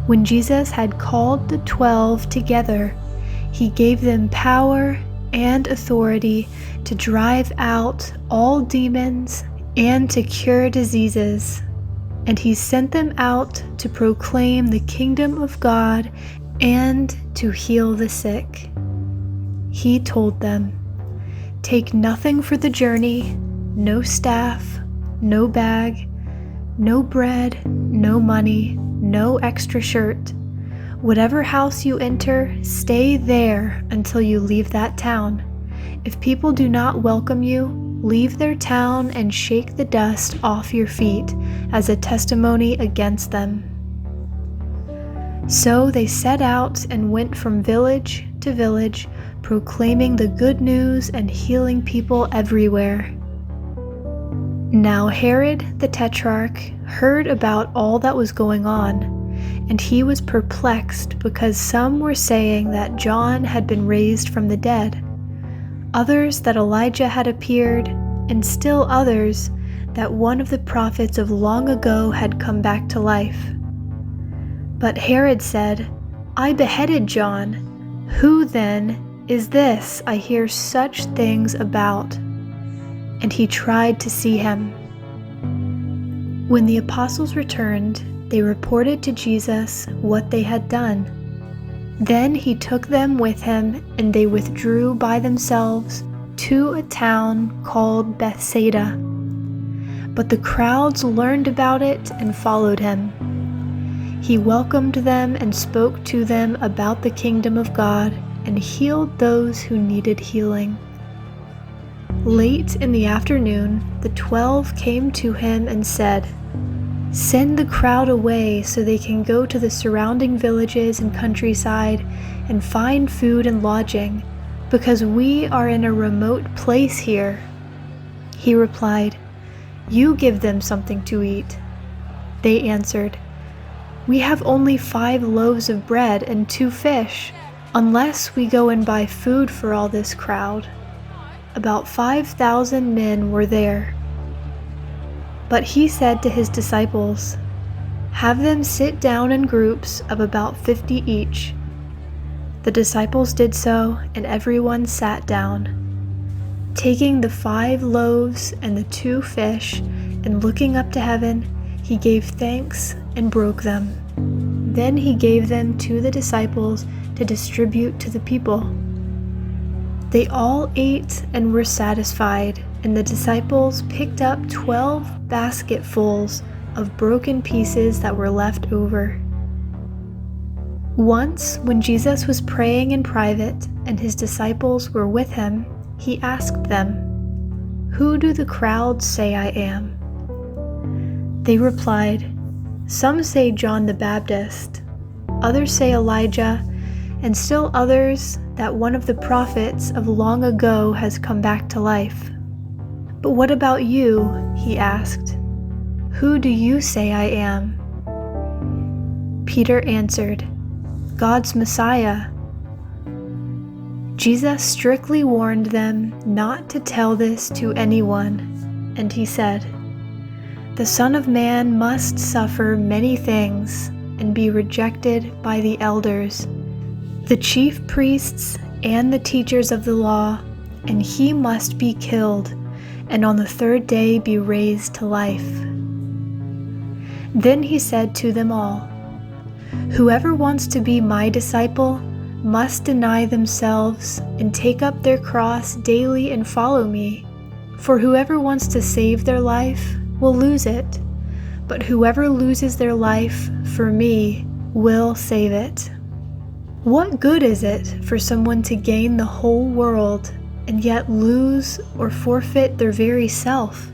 When Jesus had called the 12 together, he gave them power and authority to drive out all demons and to cure diseases. And he sent them out to proclaim the kingdom of God and to heal the sick. He told them, "Take nothing for the journey, no staff, no bag, no bread, no money, no extra shirt. Whatever house you enter, stay there until you leave that town. If people do not welcome you, leave their town and shake the dust off your feet as a testimony against them." So they set out and went from village to village, proclaiming the good news and healing people everywhere. Now Herod the Tetrarch heard about all that was going on, and he was perplexed because some were saying that John had been raised from the dead, others that Elijah had appeared, and still others that one of the prophets of long ago had come back to life. But Herod said, "I beheaded John. Who then is this I hear such things about?" And he tried to see him. When the apostles returned, they reported to Jesus what they had done. Then he took them with him, and they withdrew by themselves to a town called Bethsaida. But the crowds learned about it and followed him. He welcomed them and spoke to them about the kingdom of God and healed those who needed healing. Late in the afternoon, the 12 came to him and said, "Send the crowd away so they can go to the surrounding villages and countryside and find food and lodging, because we are in a remote place here." He replied, "You give them something to eat." They answered, "We have only 5 loaves of bread and 2 fish, unless we go and buy food for all this crowd." About 5,000 men were there. But he said to his disciples, "Have them sit down in groups of about 50 each." The disciples did so, and everyone sat down. Taking the 5 loaves and the 2 fish, and looking up to heaven, he gave thanks and broke them. Then he gave them to the disciples to distribute to the people. They all ate and were satisfied, and the disciples picked up 12 basketfuls of broken pieces that were left over. Once, when Jesus was praying in private and his disciples were with him, he asked them, "Who do the crowds say I am?" They replied, "Some say John the Baptist, others say Elijah, and still others that one of the prophets of long ago has come back to life." "But what about you?" he asked. "Who do you say I am?" Peter answered, "God's Messiah." Jesus strictly warned them not to tell this to anyone, and he said, "The Son of Man must suffer many things and be rejected by the elders, the chief priests, and the teachers of the law, and he must be killed, and on the 3rd day be raised to life." Then he said to them all, "Whoever wants to be my disciple must deny themselves and take up their cross daily and follow me. For whoever wants to save their life will lose it, but whoever loses their life for me will save it. What good is it for someone to gain the whole world and yet lose or forfeit their very self?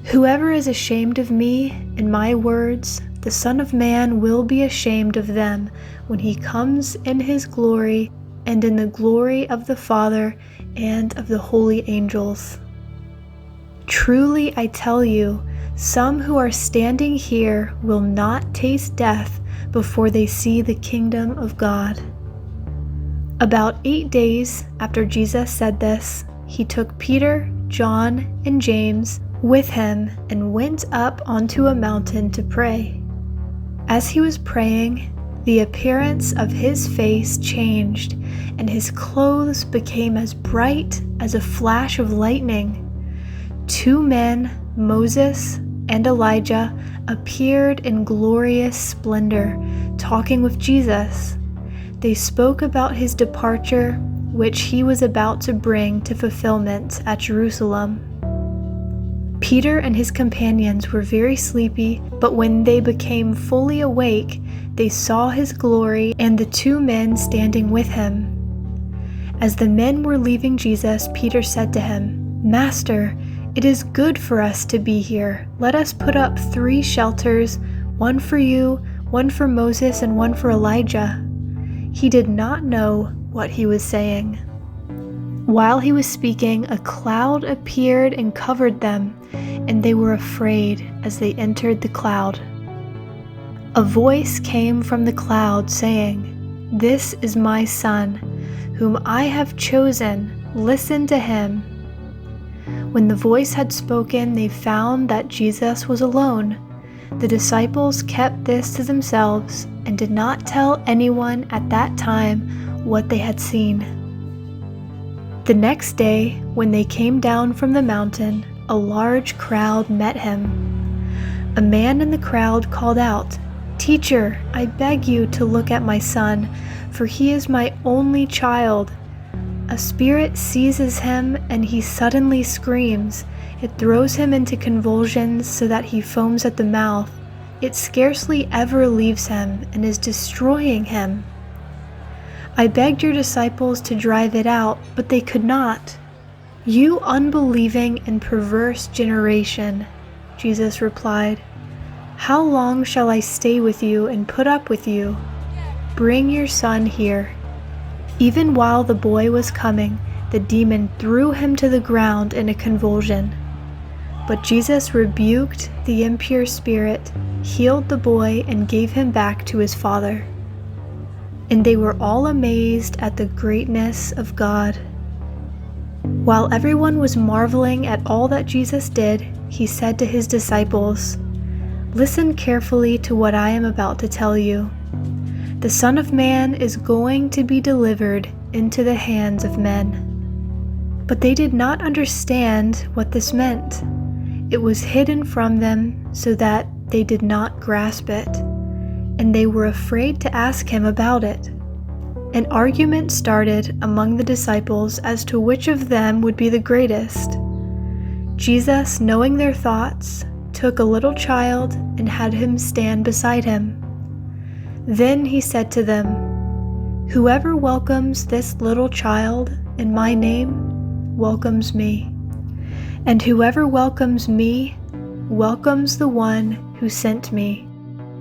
Whoever is ashamed of me and my words, the Son of Man will be ashamed of them when he comes in his glory and in the glory of the Father and of the holy angels. Truly I tell you, some who are standing here will not taste death before they see the kingdom of God." About 8 days after Jesus said this, he took Peter, John, and James with him and went up onto a mountain to pray. As he was praying, The appearance of his face changed, and his clothes became as bright as a flash of lightning. 2 men, Moses and Elijah, appeared in glorious splendor, talking with Jesus. They spoke about his departure, which he was about to bring to fulfillment at Jerusalem. Peter and his companions were very sleepy, but when they became fully awake, they saw his glory and the 2 men standing with him. As the men were leaving Jesus, Peter said to him, "Master, it is good for us to be here. Let us put up 3 shelters, one for you, one for Moses, and one for Elijah." He did not know what he was saying. While he was speaking, a cloud appeared and covered them, and they were afraid as they entered the cloud. A voice came from the cloud saying, "This is my Son, whom I have chosen. Listen to him." When the voice had spoken, they found that Jesus was alone. The disciples kept this to themselves and did not tell anyone at that time what they had seen. The next day, when they came down from the mountain, a large crowd met him. A man in the crowd called out, "Teacher, I beg you to look at my son, for he is my only child. A spirit seizes him and he suddenly screams. It throws him into convulsions so that he foams at the mouth. It scarcely ever leaves him and is destroying him. I begged your disciples to drive it out, but they could not." "You unbelieving and perverse generation," Jesus replied, "how long shall I stay with you and put up with you? Bring your son here." Even while the boy was coming, the demon threw him to the ground in a convulsion. But Jesus rebuked the impure spirit, healed the boy, and gave him back to his father. And they were all amazed at the greatness of God. While everyone was marveling at all that Jesus did, he said to his disciples, "Listen carefully to what I am about to tell you. The Son of Man is going to be delivered into the hands of men." But they did not understand what this meant. It was hidden from them so that they did not grasp it, and they were afraid to ask him about it. An argument started among the disciples as to which of them would be the greatest. Jesus, knowing their thoughts, took a little child and had him stand beside him. Then he said to them, "Whoever welcomes this little child in my name welcomes me, and whoever welcomes me welcomes the one who sent me.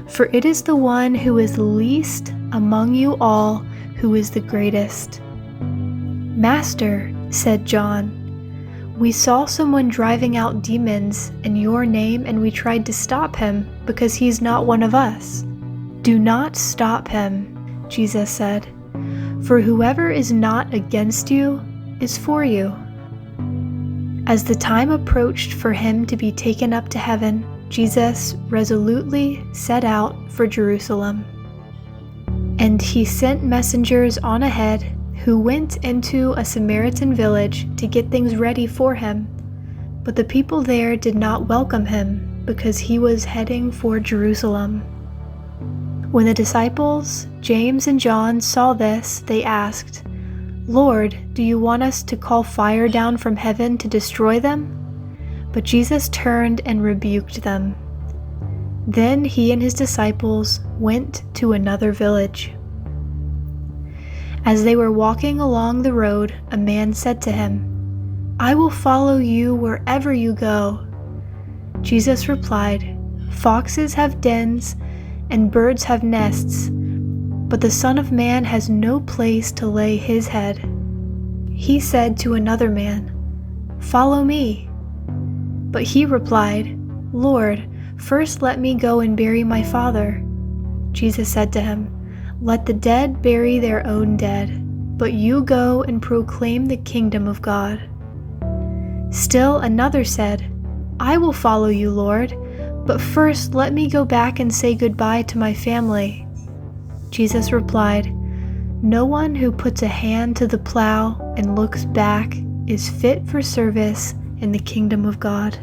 For it is the one who is least among you all who is the greatest." "Master," said John, "we saw someone driving out demons in your name, and we tried to stop him because he's not one of us." "Do not stop him," Jesus said, "for whoever is not against you is for you." As the time approached for him to be taken up to heaven, Jesus resolutely set out for Jerusalem. And he sent messengers on ahead who went into a Samaritan village to get things ready for him. But the people there did not welcome him because he was heading for Jerusalem. When the disciples, James and John, saw this, they asked, "Lord, do you want us to call fire down from heaven to destroy them?" But Jesus turned and rebuked them. Then he and his disciples went to another village. As they were walking along the road, a man said to him, "I will follow you wherever you go." Jesus replied, "Foxes have dens and birds have nests, but the Son of Man has no place to lay his head." He said to another man, "Follow me." But he replied, "Lord, first let me go and bury my father." Jesus said to him, "Let the dead bury their own dead, but you go and proclaim the kingdom of God." Still another said, "I will follow you, Lord, but first let me go back and say goodbye to my family." Jesus replied, "No one who puts a hand to the plow and looks back is fit for service in the kingdom of God."